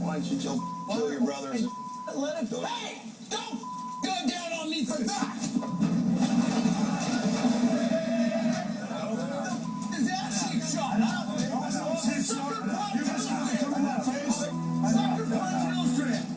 Why don't you kill your brothers? Let it go. Hey! Don't go down on me for that! Is that cheap shot, huh? Sucker punch! You just have to come in my face. Sucker punch Hillstrands!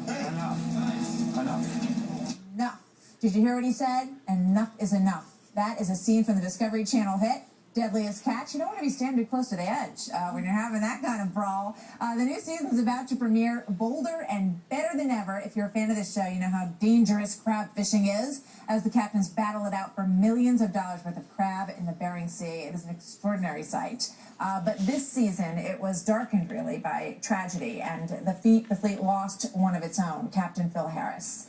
Enough. Did you hear what he said? Enough is enough. That is a scene from the Discovery Channel hit, Deadliest Catch. You don't want to be standing close to the edge when you're having that kind of brawl. The new season's about to premiere, bolder and better than ever. If you're a fan of this show, you know how dangerous crab fishing is, as the captains battle it out for millions of dollars worth of crab in the Bering Sea. It is an extraordinary sight. But this season, it was darkened, really, by tragedy, and the fleet lost one of its own, Captain Phil Harris.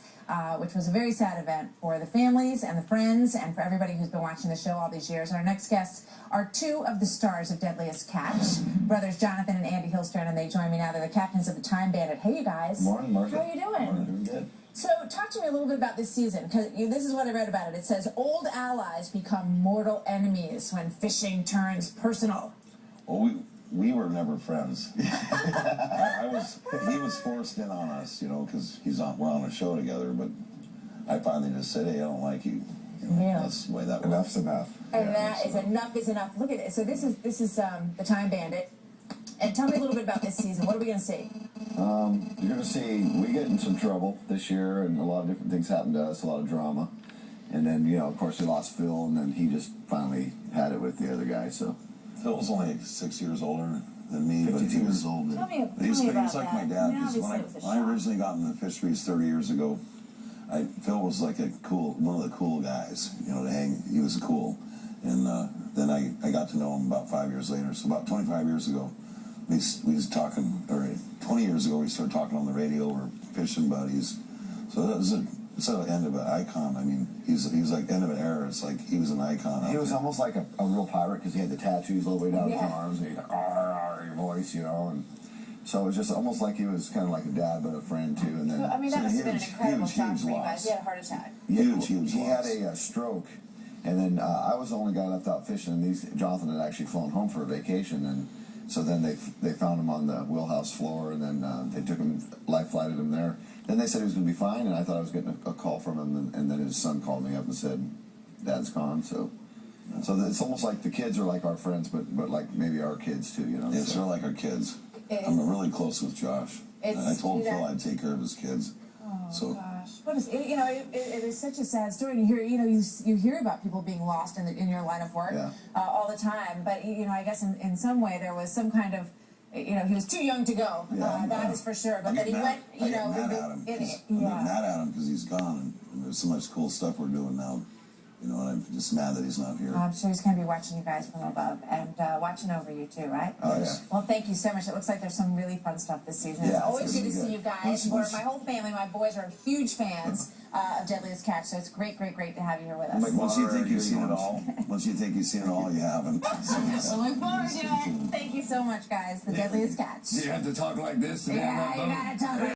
Which was a very sad event for the families and the friends and for everybody who's been watching the show all these years. Our next guests are two of the stars of Deadliest Catch, brothers Jonathan and Andy Hillstrands, and they join me now. They're the captains of the Time Bandit. Hey, you guys. Morning, Martha. How are you doing? Morning, doing good. So talk to me a little bit about this season, because this is what I read about it. It says, old allies become mortal enemies when fishing turns personal. Well, we were never friends. He was forced in on us, you know, because we're on a show together. But I finally just said, "Hey, I don't like you." Yeah. That's the way that works. Enough's enough. And that is enough is enough. Look at it. So this is the Time Bandit. And tell me a little bit about this season. What are we going to see? You're going to see we get in some trouble this year, and a lot of different things happened to us, a lot of drama. And then, you know, of course, we lost Phil, and then he just finally had it with the other guy, so. Phil was only 6 years older than me, but he was old. Tell me He was about like that. my dad. Now Because when I originally got into the fisheries 30 years ago, Phil was like one of the cool guys, you know, to hang. He was cool. And then I got to know him about 5 years later. So about 25 years ago, we was talking, or 20 years ago, we started talking on the radio. We're fishing buddies. So that was it's the end of an icon. I mean, he's like end of an era. It's like he was an icon. He was almost like a real pirate because he had the tattoos all the way down his arms, and he had your voice, you know, and so it was just almost like he was kind of like a dad, but a friend too. And then I mean, that must have been an incredible shock for you guys. loss. He had a heart attack. Huge He had loss. a stroke, and then I was the only guy left out fishing, and Jonathan had actually flown home for a vacation, and so then they found him on the wheelhouse floor, and then they took him, life flighted him there. Then they said he was going to be fine, and I thought I was getting a call from him, and then his son called me up and said, "Dad's gone." So it's almost like the kids are like our friends, but like maybe our kids too, you know. Yeah, they're like our kids. I'm really close with Josh. I told Phil I'd take care of his kids. Oh gosh, what is it? You know, it is such a sad story. And you hear about people being lost in your line of work all the time. But you know, I guess in some way there was some kind of, you know, he was too young to go. That is for sure. But then he went. You know, I get mad at him because he's gone, and there's so much cool stuff we're doing now. You know, and I'm just mad that he's not here. I'm sure he's going to be watching you guys from above and watching over you too, right? Oh, yeah. Well, thank you so much. It looks like there's some really fun stuff this season. Yeah, it's always good to really see you guys. My whole family, my boys are huge fans of Deadliest Catch, so it's great to have you here with us. Like once you think you've seen it all, you haven't. So look forward to it. Thank you so much, guys. The Deadliest Catch. You have to talk like this. Yeah, you gotta talk like